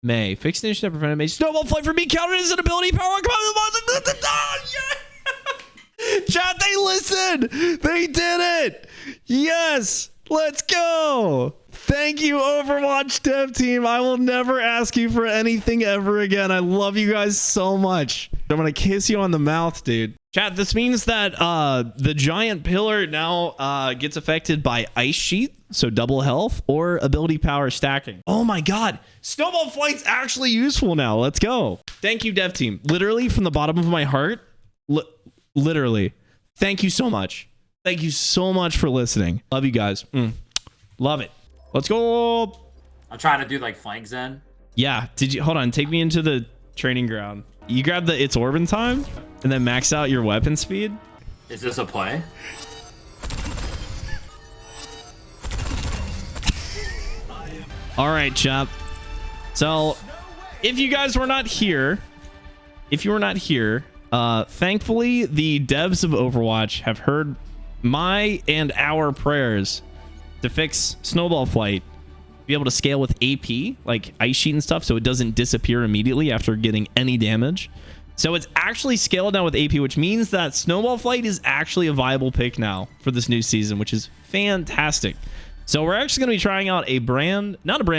May. Fixed initiative that prevented May. Snowball flight for me counted as an ability power. Come on, yeah! Chat, they listened. They did it. Yes. Let's go. Thank you, Overwatch dev team. I will never ask you for anything ever again. I love you guys so much. I'm going to kiss you on the mouth, dude. Chat, this means that the giant pillar now gets affected by ice sheet, so double health, or ability power stacking. Oh my god, Snowball flight's actually useful now. Let's go. Thank you, dev team. Literally from the bottom of my heart, literally, thank you so much. Thank you so much for listening. Love you guys. Love it. Let's go. I'm trying to do like flank zen. Yeah, did you hold on, take me into the training ground. You grab the It's Orbin time and then max out your weapon speed. Is this a play? All right, chap. So if you guys were not here, thankfully the devs of Overwatch have heard my and our prayers to fix Snowball flight, be able to scale with AP, like ice sheet and stuff, so it doesn't disappear immediately after getting any damage. So it's actually scaled now with AP, which means that Snowball flight is actually a viable pick now for this new season, which is fantastic. So we're actually going to be trying out an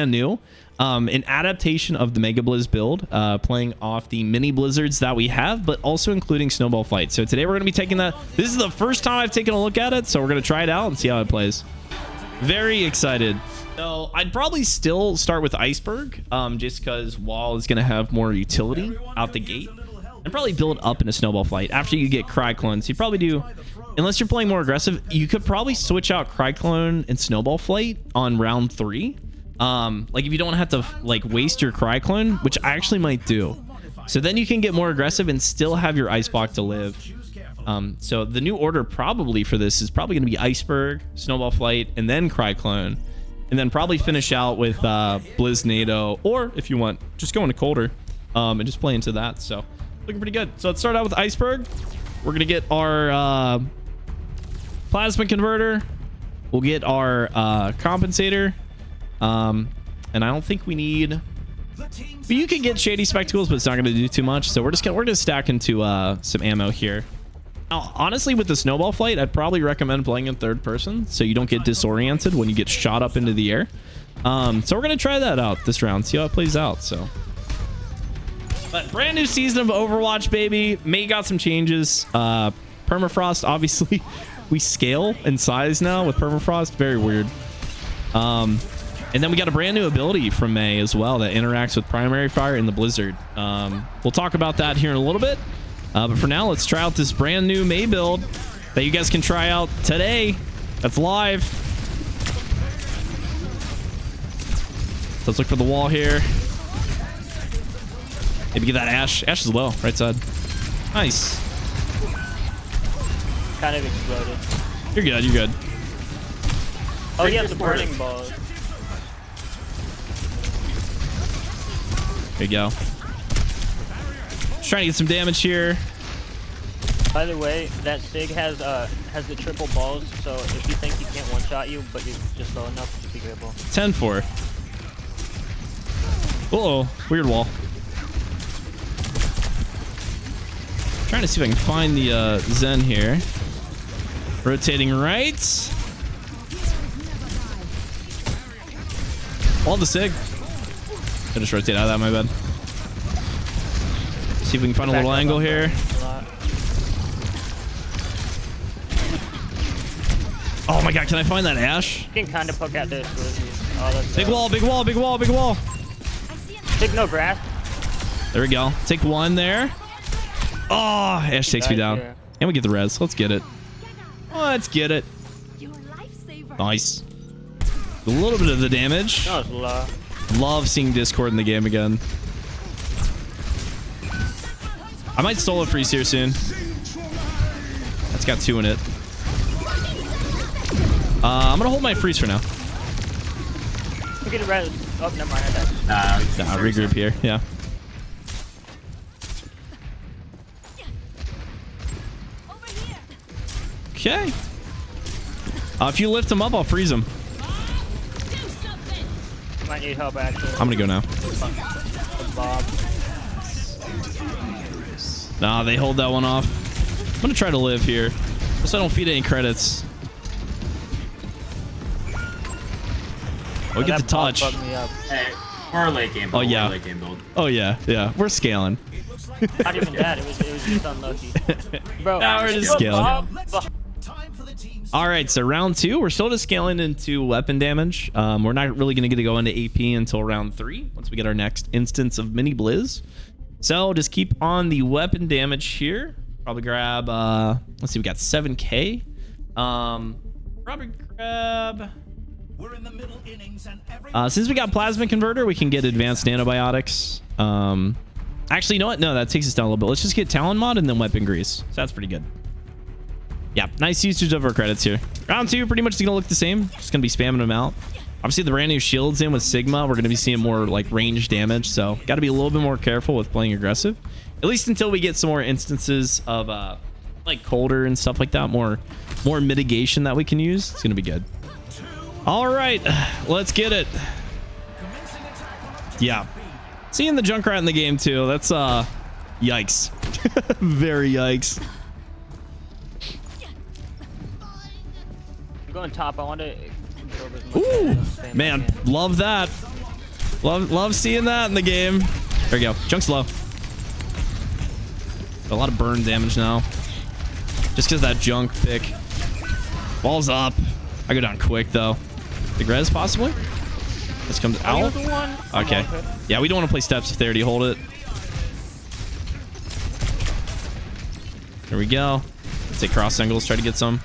adaptation of the Megablizz build, playing off the mini blizzards that we have, but also including Snowball flight. So today we're going to be taking that. This is the first time I've taken a look at it, so we're going to try it out and see how it plays. Very excited. So I'd probably still start with Iceberg, just because Wall is going to have more utility out the gate, and probably build up into Snowball flight after you get Cry Clone. So you probably do, unless you're playing more aggressive, you could probably switch out Cry Clone and Snowball flight on round 3. Like if you don't have to like waste your Cry Clone, which I actually might do. So then you can get more aggressive and still have your Icebox to live. So the new order probably for this is probably going to be Iceberg, Snowball flight, and then Cry Clone. And then probably finish out with Blizz NATO, or if you want, just go into Colder and just play into that. So looking pretty good. So let's start out with Iceberg. We're going to get our Plasma Converter. We'll get our Compensator. And I don't think we need, but you can get Shady Spectacles, but it's not going to do too much. So we're gonna stack into some ammo here. Now, honestly, with the Snowball flight, I'd probably recommend playing in third person so you don't get disoriented when you get shot up into the air. So we're gonna try that out this round, see how it plays out. So, but brand new season of Overwatch, baby. May got some changes. Permafrost, obviously, we scale in size now with Permafrost. Very weird. And then we got a brand new ability from May as well that interacts with primary fire in the blizzard. We'll talk about that here in a little bit. But for now, let's try out this brand new May build that you guys can try out today. That's live. So let's look for the wall here. Maybe get that Ash. Ash is low, right side. Nice. Kind of exploded. You're good, you're good. Oh, he has the burning balls. There you go. Just trying to get some damage here. By the way, that Sig has the triple balls, so if you think he can't one-shot you, but you're just low enough, just be careful. 10-4. Uh-oh, weird wall. Trying to see if I can find the Zen here. Rotating right. All the Sig. I just rotate out of that, my bad. See if we can find a little angle here. Oh my god, can I find that Ash? You can kind of poke out this. Oh, that's big wall, big wall, big wall, big wall. Sig no grass. There we go. Take one there. Oh, Ash takes me down. Here. And we get the res. Let's get it. Let's get it. Nice. A little bit of the damage. That was low. Love seeing Discord in the game again. I might solo freeze here soon. That's got 2 in it. I'm gonna hold my freeze for now. Look at the res. Oh, never mind. Nah, regroup here. Yeah. Okay. If you lift him up, I'll freeze him. Might need help, actually. I'm gonna go now. Bob. Nah, they hold that one off. I'm gonna try to live here, so I don't feed any credits. We get to touch. Hey, we're a late game build. Oh yeah. We're a late game build. Oh yeah, yeah. We're scaling. Not even that. It was just unlucky. Bro, Now we're just scaling. Bob. All right, so round 2, we're still just scaling into weapon damage. We're not really going to go into AP until round 3, once we get our next instance of mini-blizz. So just keep on the weapon damage here. Probably grab, let's see, we got 7K. Probably grab... We're in the middle innings and since we got plasma converter, we can get advanced nanobiotics. Actually, you know what? No, that takes us down a little bit. Let's just get talon mod and then weapon grease. So that's pretty good. Yeah, nice usage of our credits here. Round 2 pretty much is gonna look the same. Just gonna be spamming them out. Obviously, the brand new shields in with Sigma, we're gonna be seeing more like range damage. So got to be a little bit more careful with playing aggressive, at least until we get some more instances of like colder and stuff like that. More mitigation that we can use. It's gonna be good. All right, let's get it. Yeah, seeing the Junkrat in the game too. That's yikes. Very yikes. I'm going top. I want to absorb as much Ooh, spam man, as I can. love that. Love seeing that in the game. There we go. Junk's low. A lot of burn damage now. Just because of that junk pick. Ball's up. I go down quick though. Big res possibly. This comes out. Okay. Yeah, we don't want to play steps if they already hold it. There we go. Let's take cross angles. Try to get some.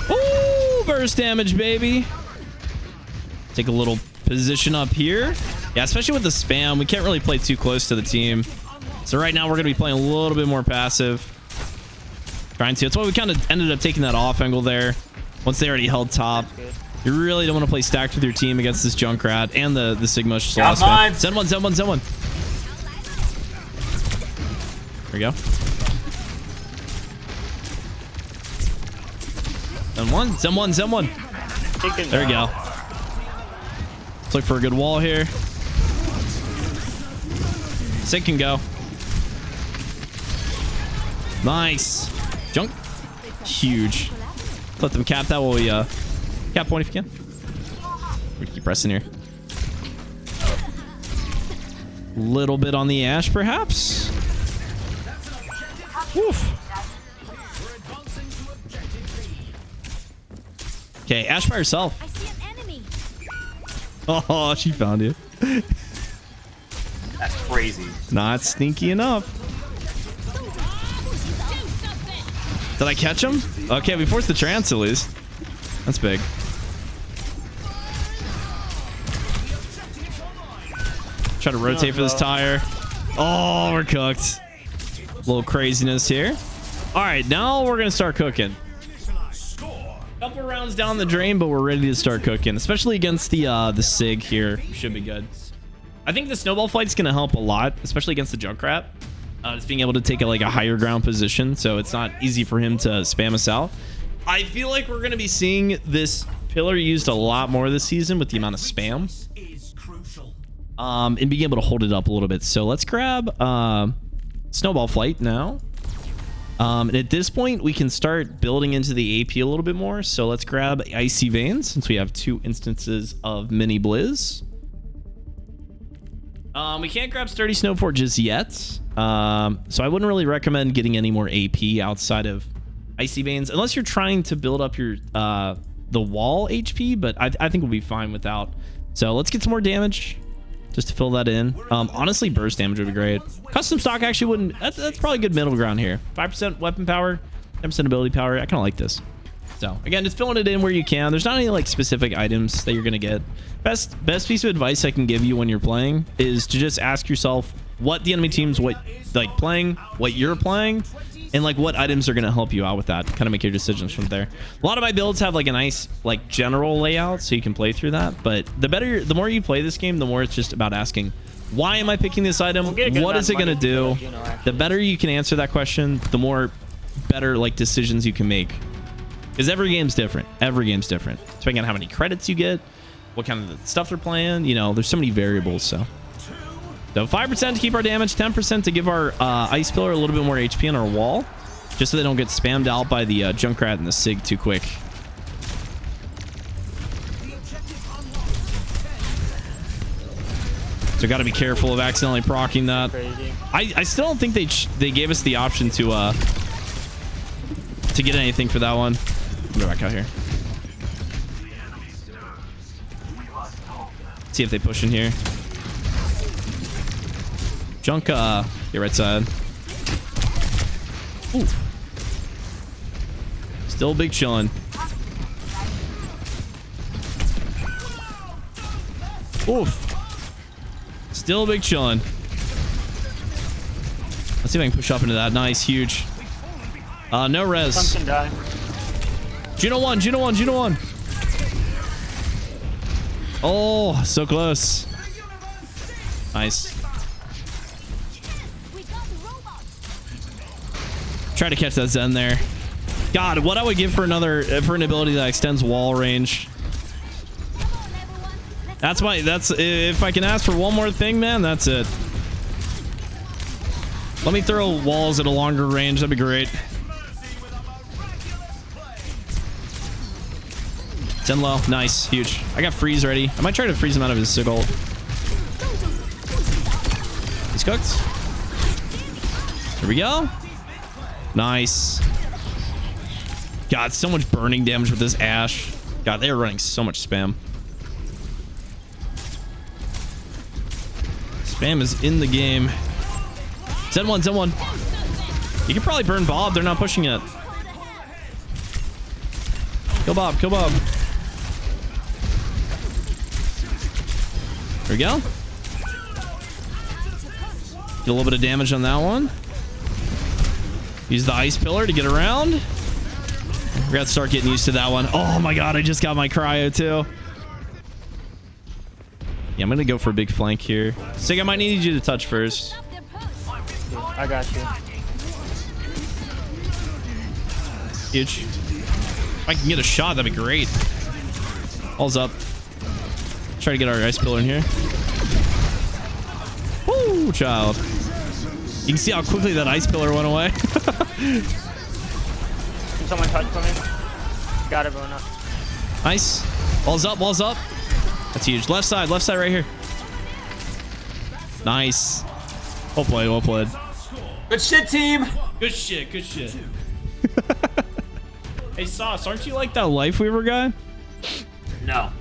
Ooh, burst damage, baby. Take a little position up here. Yeah, especially with the spam, we can't really play too close to the team. So right now we're going to be playing a little bit more passive. Trying to. That's why we kind of ended up taking that off angle there. Once they already held top. You really don't want to play stacked with your team against this Junkrat and the Sigma. Send one. There we go. Send one. There we go. Let's look for a good wall here. Sig can go. Nice. Junk. Huge. Let them cap that while we cap point if you can. We keep pressing here. Little bit on the Ash, perhaps. Woof. Okay, Ash by herself. I see an enemy. Oh, she found you. That's crazy. Not sneaky enough. Did I catch him? Okay, we forced the trance at least. That's big. Try to rotate for this tire. Oh, we're cooked. A little craziness here. All right, now we're going to start cooking. Couple rounds down the drain, but we're ready to start cooking, especially against the Sig here. Should be good. I think the Snowball fight's going to help a lot, especially against the Junkrat. Just being able to take a higher ground position, so it's not easy for him to spam us out. I feel like we're going to be seeing this pillar used a lot more this season with the amount of spam. And being able to hold it up a little bit. So let's grab Snowball flight now. And at this point, we can start building into the AP a little bit more. So let's grab Icy Veins, since we have 2 instances of mini-blizz. We can't grab Sturdy Snowfort just yet. So I wouldn't really recommend getting any more AP outside of Icy Veins, unless you're trying to build up your the wall HP, but I think we'll be fine without. So let's get some more damage just to fill that in. Honestly, burst damage would be great. Custom stock actually wouldn't. That's probably good middle ground here. 5% weapon power, 10% ability power. I kind of like this. So again, just filling it in where you can. There's not any like specific items that you're gonna get. Best piece of advice I can give you when you're playing is to just ask yourself what the enemy team's playing, what you're playing, and like what items are gonna help you out with that. Kind of make your decisions from there. A lot of my builds have like a nice like general layout, so you can play through that. But the more you play this game, the more it's just about asking, why am I picking this item? What is it gonna do? The better you can answer that question, the more better like decisions you can make. Because every game's different. Every game's different. Depending on how many credits you get, what kind of stuff they're playing. You know, there's so many variables. So So 5% to keep our damage, 10% to give our ice pillar a little bit more HP on our wall, just so they don't get spammed out by the Junkrat and the Sig too quick. So got to be careful of accidentally proccing that. Crazy. I still don't think they gave us the option to get anything for that one. Go back out here. See if they push in here. Junka, get right side. Ooh. Still big chillin'. Oof. Still big chillin'. Let's see if I can push up into that. Nice, huge. No res. Something die. Juno 1, Juno 1, Juno 1. Oh, so close. Nice. Try to catch that Zen there. God, what I would give for an ability that extends wall range. That's if I can ask for one more thing, man, that's it. Let me throw walls at a longer range. That'd be great. Zen low. Nice. Huge. I got freeze ready. I might try to freeze him out of his sig ult. He's cooked. Here we go. Nice. God, so much burning damage with this Ashe. God, they are running so much spam. Spam is in the game. Zen 1, Zen 1. You can probably burn Bob. They're not pushing it. Kill Bob, kill Bob. There we go. Get a little bit of damage on that one. Use the ice pillar to get around. We got to start getting used to that one. Oh my god, I just got my cryo too. Yeah, I'm gonna go for a big flank here. Sig, I might need you to touch first. I got you. Huge. If I can get a shot, that'd be great. All's up. Try to get our ice pillar in here. Woo, child. You can see how quickly that ice pillar went away. Can someone touch for me? Got everyone up. Nice. Balls up, balls up. That's huge. Left side right here. Nice. Well played, well played. Good shit, team. Good shit, good shit. Hey, Sauce, aren't you like that Lifeweaver guy? No.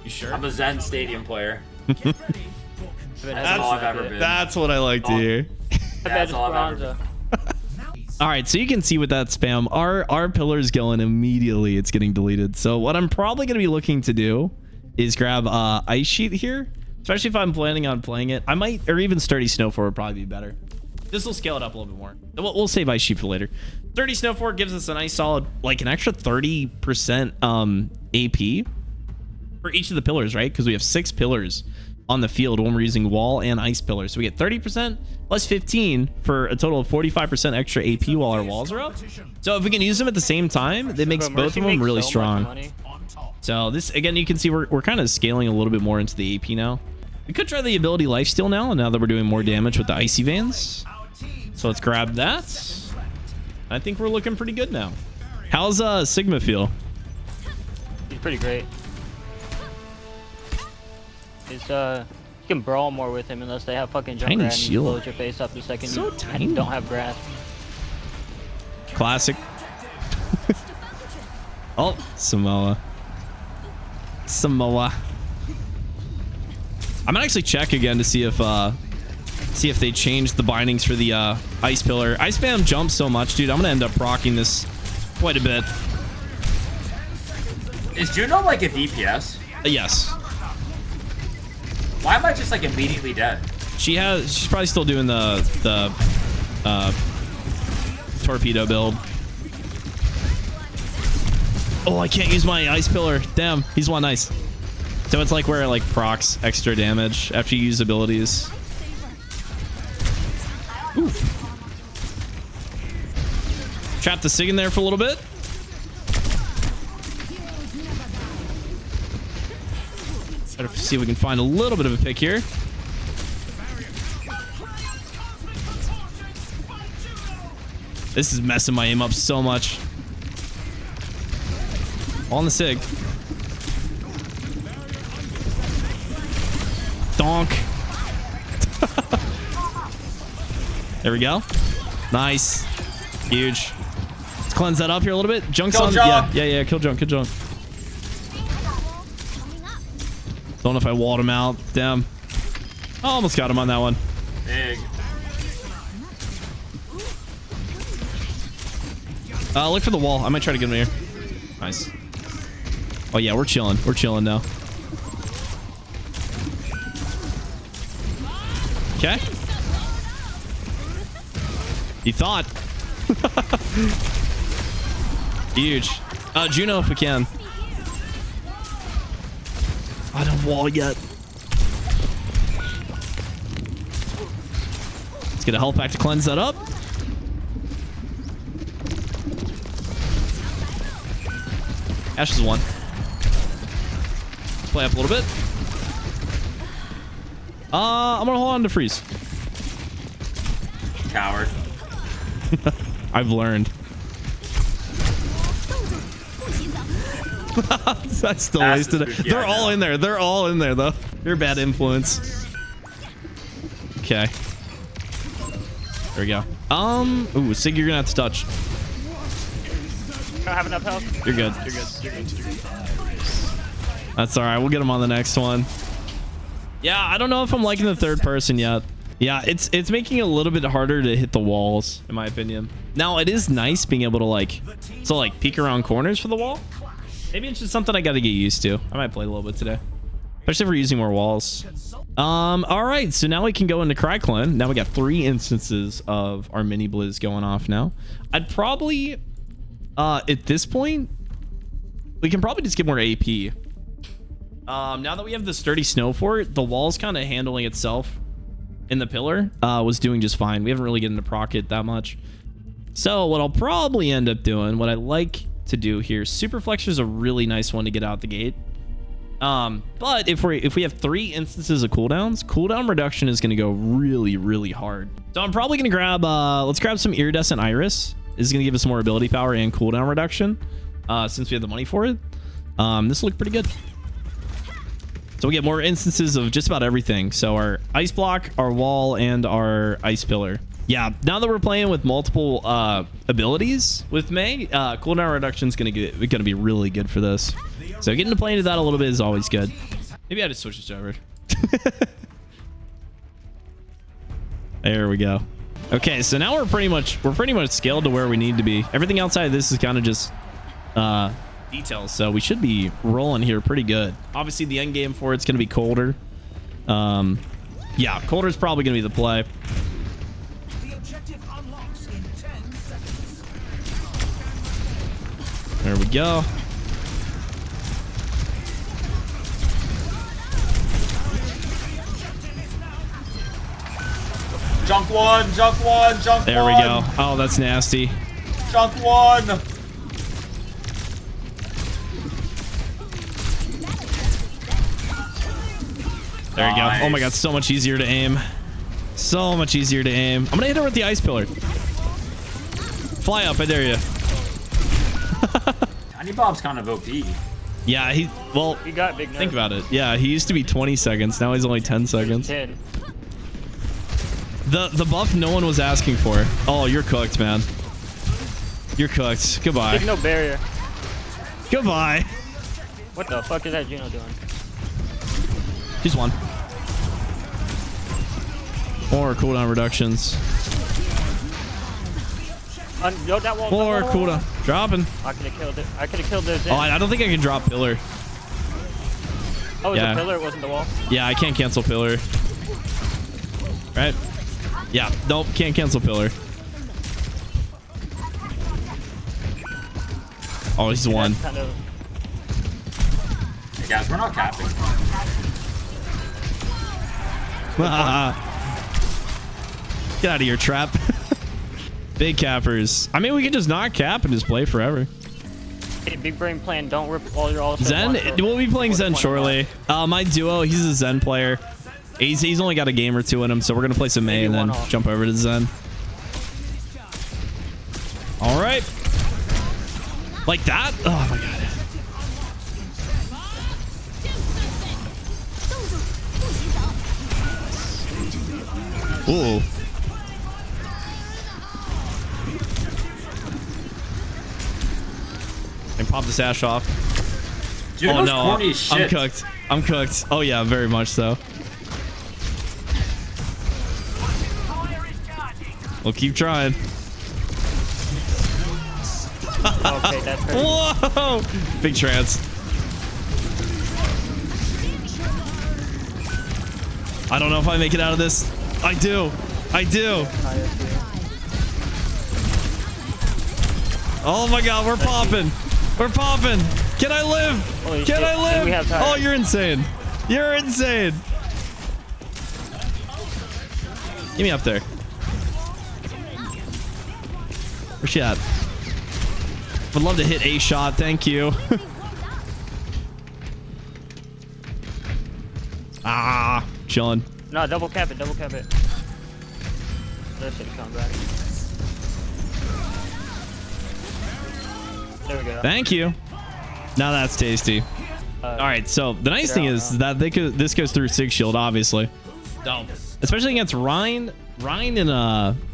You sure? I'm a Zen Stadium player. That's all I've ever been. That's what I like to hear. That's all I've ever been. All right, so you can see with that spam, our pillar's going immediately. It's getting deleted. So what I'm probably going to be looking to do is grab Ice Sheet here, especially if I'm planning on playing it. I might, or even Sturdy Snowfort would probably be better. This will scale it up a little bit more. We'll save Ice Sheet for later. 30 Snowfort gives us a nice solid, like an extra 30% AP for each of the pillars, right? Because we have 6 pillars on the field when we're using wall and ice pillars. So we get 30% plus 15 for a total of 45% extra AP while our walls are up. So if we can use them at the same time, that makes both of them really strong. So this, again, you can see we're kind of scaling a little bit more into the AP now. We could try the ability Lifesteal now that we're doing more damage with the Icy Veins. So let's grab that. I think we're looking pretty good now. How's Sigma feel? He's pretty great. It's you can brawl more with him unless they have fucking Junkrat and you blow your face up the second So you tiny. don't have grass. Classic. Oh, Samoa. I'm gonna actually check again to see if they changed the bindings for the ice pillar. I spam jump so much, dude. I'm gonna end up proccing this quite a bit. Is Juno like a DPS? Yes. Why am I just like immediately dead? She's probably still doing the torpedo build. Oh, I can't use my ice pillar. Damn, he's one nice. So it's like where it like procs extra damage after you use abilities. Ooh. Trap the Sig in there for a little bit. Try to see if we can find a little bit of a pick here. This is messing my aim up so much. On the Sig. Donk. There we go. Nice. Huge. Let's cleanse that up here a little bit. Junk's Kill on. Junk. Yeah. Kill Junk. Kill Junk. Don't know if I walled him out. Damn. Oh, almost got him on that one. Big. Look for the wall. I might try to get him here. Nice. Oh, yeah. We're chilling. We're chilling now. Okay. You thought. Huge. Juno, if we can. I don't have wall yet. Let's get a health pack to cleanse that up. Ash is one. Let's play up a little bit. I'm gonna hold on to freeze. Coward. I've learned. I still wasted it. They're all in there. They're all in there, though. You're a bad influence. Okay. There we go. Ooh, Sig, you're gonna have to touch. I don't have enough health. You're good. You're good. You're good. You're good. That's all right. We'll get him on the next one. Yeah, I don't know if I'm liking the third person yet. Yeah, it's making it a little bit harder to hit the walls, in my opinion. Now, it is nice being able to like peek around corners for the wall. Maybe it's just something I got to get used to. I might play a little bit today, especially if we're using more walls. All right, so now we can go into Cryclone. Now we got 3 instances of our mini-blizz going off now. I'd probably, at this point, we can probably just get more AP. Now that we have the sturdy snow fort, the wall's kind of handling itself. In the pillar was doing just fine. We haven't really gotten into proc it that much. So what I'll probably end up doing, what I like to do here, super flexor is a really nice one to get out the gate. But if we have 3 instances of cooldowns, cooldown reduction is going to go really, really hard. So I'm probably going to grab let's grab some iridescent iris. This is going to give us more ability power and cooldown reduction since we have the money for it. This will look pretty good. So we get more instances of just about everything. So our ice block, our wall, and our ice pillar. Yeah, now that we're playing with multiple abilities with May, cooldown reduction is gonna be really good for this. So getting to play into that a little bit is always good. Maybe I just switch this over. There we go. Okay, so now we're pretty much scaled to where we need to be. Everything outside of this is kind of just details, so we should be rolling here pretty good. Obviously the end game for it's going to be colder. Yeah, colder is probably going to be the play. The objective unlocks in 10 seconds. There we go. Junk one, junk one, junk There one. we go. Oh, that's nasty. Junk one. There you go. Nice. Oh my god, so much easier to aim. So much easier to aim. I'm gonna hit her with the ice pillar. Fly up, I dare you. Tiny Bob's kind of OP. Yeah, he got big nerf. think about it. Yeah, he used to be 20 seconds. Now he's only 10 seconds. 10. The buff no one was asking for. Oh, you're cooked, man. You're cooked. Goodbye. Big no barrier. Goodbye. What the fuck is that Juno doing? He's one. More cooldown reductions. Yo, that wall. More that wall. cooldown. Dropping. I could have killed it. I could have killed this. Oh, I don't think I can drop pillar. Oh, it was yeah. a pillar. It wasn't the wall. Yeah, I can't cancel pillar. Right? Yeah, nope, can't cancel pillar. Oh, he's one. That's kind of. Hey guys, we're not capping. Get out of here, trap. Big cappers. I mean, we could just not cap and just play forever. Hey, big brain plan. Don't rip all your all. Zen, we'll be playing Zen shortly. My duo, he's a Zen player. He's only got a game or two in him, so we're gonna play some May and then jump over to Zen. Like that? Oh my god. Ooh. And pop this ash off. Dude, Oh those no, corny as shit. I'm cooked. I'm cooked. Oh yeah, very much so. We'll keep trying. Okay, that's crazy. Whoa! Big trance. I don't know if I make it out of this. I do. I do. Oh my god, we're popping. We're popping. Can I live? Holy Can shit. I live? We have time. Oh, you're insane. You're insane. Get me up there. Where's she at? Would love to hit a shot. Thank you. Ah, chilling. No, double cap it, double cap it. That should come back. There we go. Thank you. Now that's tasty. All right, so the nice thing is that this goes through Sig Shield, obviously. Dope. Especially against Rhine and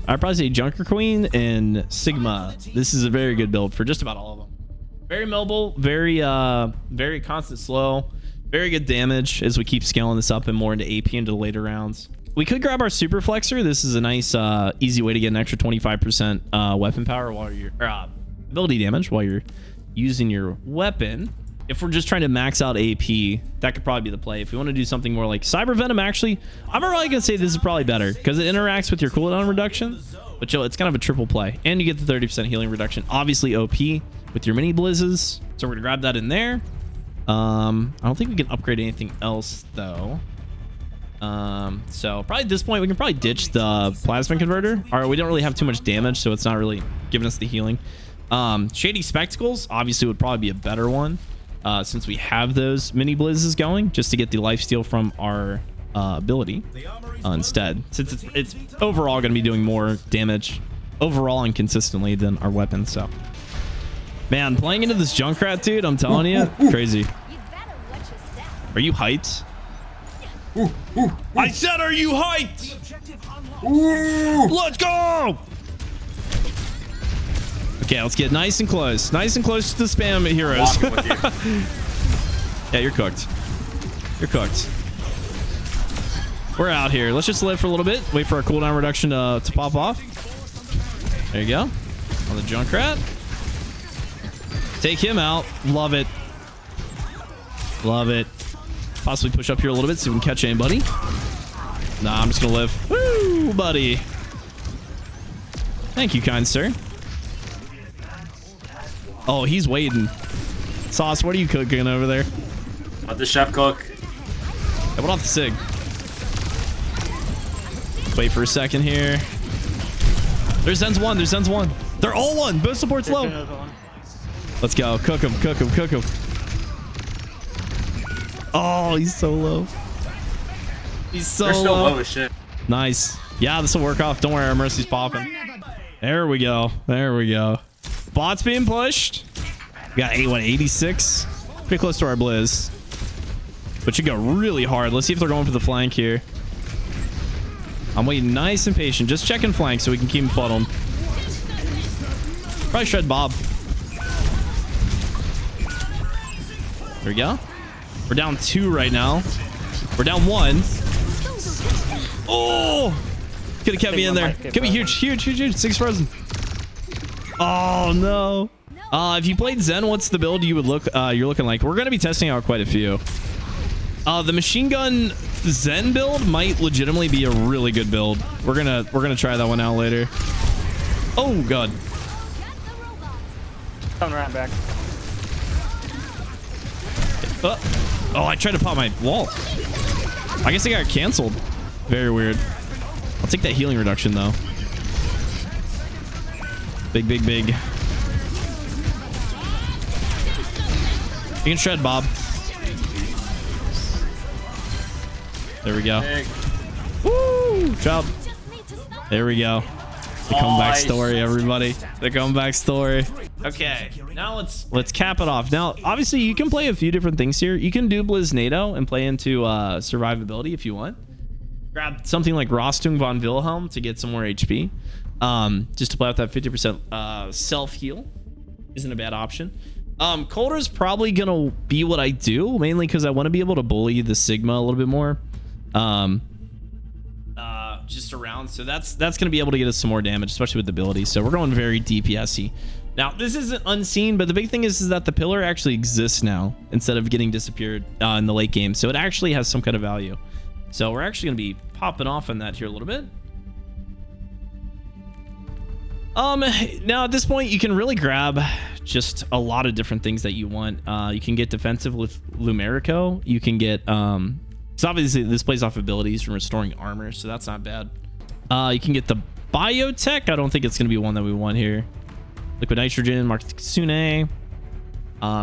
I'd probably say Junker Queen and Sigma. This is a very good build for just about all of them. Very mobile, very constant slow, very good damage as we keep scaling this up and more into AP into the later rounds. We could grab our Super Flexor. This is a nice, easy way to get an extra 25% weapon power while you're ability damage while you're using your weapon. If we're just trying to max out AP, that could probably be the play. If we want to do something more like Cyber Venom, actually, I'm probably gonna say this is probably better because it interacts with your cooldown reduction. But chill, it's kind of a triple play, and you get the 30% healing reduction. Obviously, OP with your mini blizzes. So we're gonna grab that in there. I don't think we can upgrade anything else though. So probably at this point we can probably ditch the plasma converter. All right, we don't really have too much damage, so it's not really giving us the healing. Shady Spectacles obviously would probably be a better one. Since we have those mini blizzes going, just to get the lifesteal from our ability instead, since it's overall going to be doing more damage overall and consistently than our weapons. So man, playing into this Junkrat, dude, I'm telling you, crazy. Are you hyped? I said, are you hyped? Let's go. Okay, let's get nice and close to the spam heroes. Yeah, you're cooked. You're cooked. We're out here. Let's just live for a little bit. Wait for our cooldown reduction to pop off. There you go. On the Junkrat. Take him out. Love it. Love it. Possibly push up here a little bit so we can catch anybody. Nah, I'm just gonna live. Woo, buddy. Thank you, kind sir. Oh, he's waiting. Sauce, what are you cooking over there? Let the chef cook. Yeah, what off the Sig? Wait for a second here. There's Zen's one. There's Zen's one. They're all one. Both supports low. Let's go. Cook him. Cook him. Cook him. Oh, he's so low. He's so They're still low. low as shit. Nice. Yeah, this will work off. Don't worry, our Mercy's popping. There we go. There we go. Bot's being pushed. We got 86. Pretty close to our Blizz. But you go really hard. Let's see if they're going for the flank here. I'm waiting nice and patient. Just checking flank so we can keep him fuddled. Probably shred Bob. There we go. We're down 2 right now. We're down 1. Oh! Could have kept me in there. Could be huge, huge, huge, huge. 6 frozen. Oh no. If you played Zen, what's the build you would you're looking like? We're gonna be testing out quite a few. The machine gun Zen build might legitimately be a really good build. We're gonna try that one out later. Oh god. Coming right back. Oh, I tried to pop my wall. I guess I got canceled. Very weird. I'll take that healing reduction though. Big, big, big. You can shred Bob. There we go. Big. Woo! Job. There we go. The comeback Nice. story, everybody. The comeback story. Okay, now let's cap it off. Now, obviously, you can play a few different things here. You can do Blizz NATO and play into survivability if you want. Grab something like Rostung von Wilhelm to get some more HP. Just to play with that 50% self-heal isn't a bad option. Coulter is probably gonna be what I do, mainly because I want to be able to bully the Sigma a little bit more. Just around, so that's gonna be able to get us some more damage, especially with the ability. So we're going very DPS-y. Now this isn't unseen, but the big thing is that the pillar actually exists now instead of getting disappeared in the late game, so it actually has some kind of value. So we're actually gonna be popping off on that here a little bit. Now at this point you can really grab just a lot of different things that you want. You can get defensive with Lumerico. You can get so obviously this plays off abilities from restoring armor, so that's not bad. You can get the biotech. I don't think it's gonna be one that we want here. Liquid nitrogen, Mark Tsune.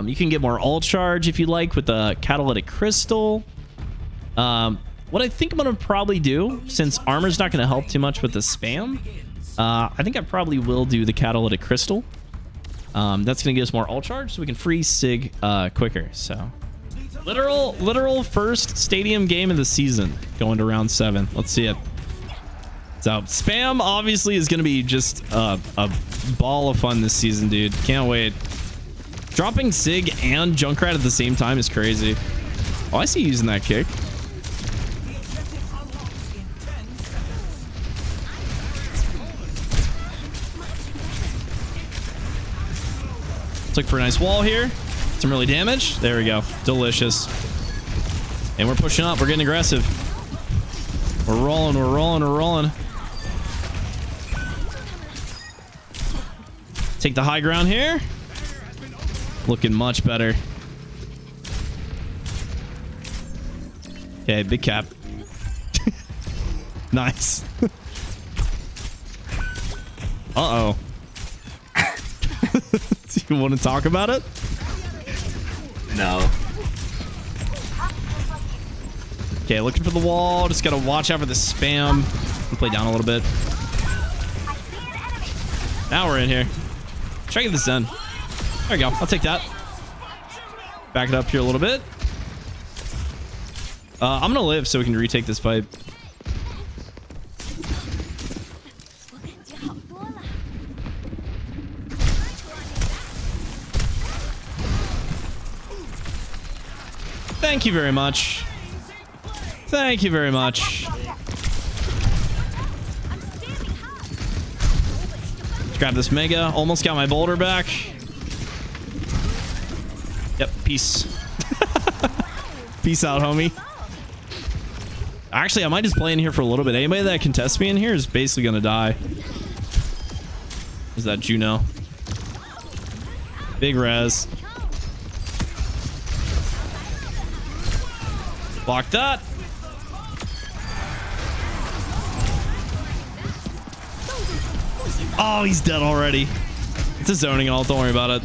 You can get more all charge if you like with the catalytic crystal. What I think I'm gonna probably do, since armor's not gonna help too much with the spam, I think I probably will do the catalytic crystal. That's gonna give us more all charge, so we can free Sig quicker. So literal first stadium game of the season, going to round 7. Let's see it. So spam obviously is gonna be just a ball of fun this season, dude. Can't wait. Dropping Sig and Junkrat at the same time is crazy. Oh, I see you using that kick. Let's look for a nice wall here. Some early damage. There we go. Delicious. And we're pushing up. We're getting aggressive. We're rolling. We're rolling. We're rolling. Take the high ground here. Looking much better. Okay, big cap. Nice. Uh-oh. Do you want to talk about it? No. Okay, looking for the wall. Just gotta watch out for the spam. Play down a little bit. Now we're in here. Try to get this done. There we go. I'll take that. Back it up here a little bit. I'm gonna live so we can retake this fight. Thank you very much. Thank you very much. Let's grab this Mega. Almost got my boulder back. Yep, peace. Peace out, homie. Actually, I might just play in here for a little bit. Anybody that contests me in here is basically gonna die. Is that Juno? Big res. Block that. Oh, he's dead already. It's a zoning ult. Don't worry about it.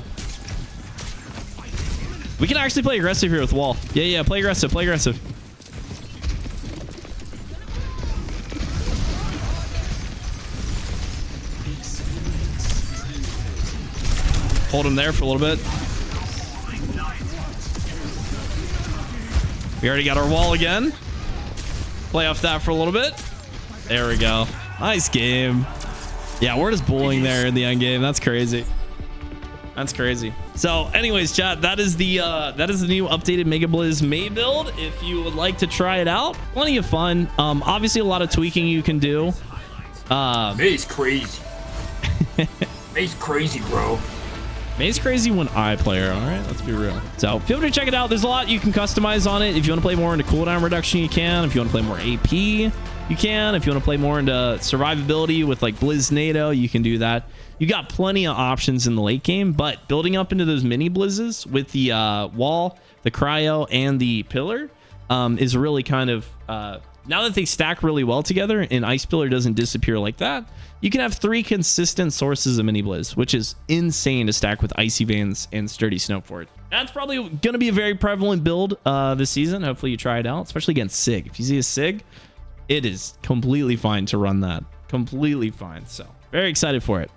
We can actually play aggressive here with wall. Yeah, play aggressive. Play aggressive. Hold him there for a little bit. We already got our wall again. Play off that for a little bit. There we go. Nice game. Yeah, we're just bullying there in the end game. That's crazy. That's crazy. So anyways, chat, that is the new updated Megablizz May build. If you would like to try it out, plenty of fun. Obviously a lot of tweaking you can do. May's crazy. May's crazy, bro. May's crazy when I play her, all right? Let's be real. So feel free to check it out. There's a lot you can customize on it. If you want to play more into cooldown reduction, you can. If you want to play more AP, you can. If you want to play more into survivability with like Blizz NATO, you can do that. You got plenty of options in the late game, but building up into those mini blizzes with the wall, the cryo, and the pillar is really kind of... now that they stack really well together and Ice Pillar doesn't disappear like that, you can have 3 consistent sources of mini-blizz, which is insane to stack with Icy Veins and Sturdy Snowfort. That's probably going to be a very prevalent build this season. Hopefully you try it out, especially against Sig. If you see a Sig, it is completely fine to run that. Completely fine. So very excited for it.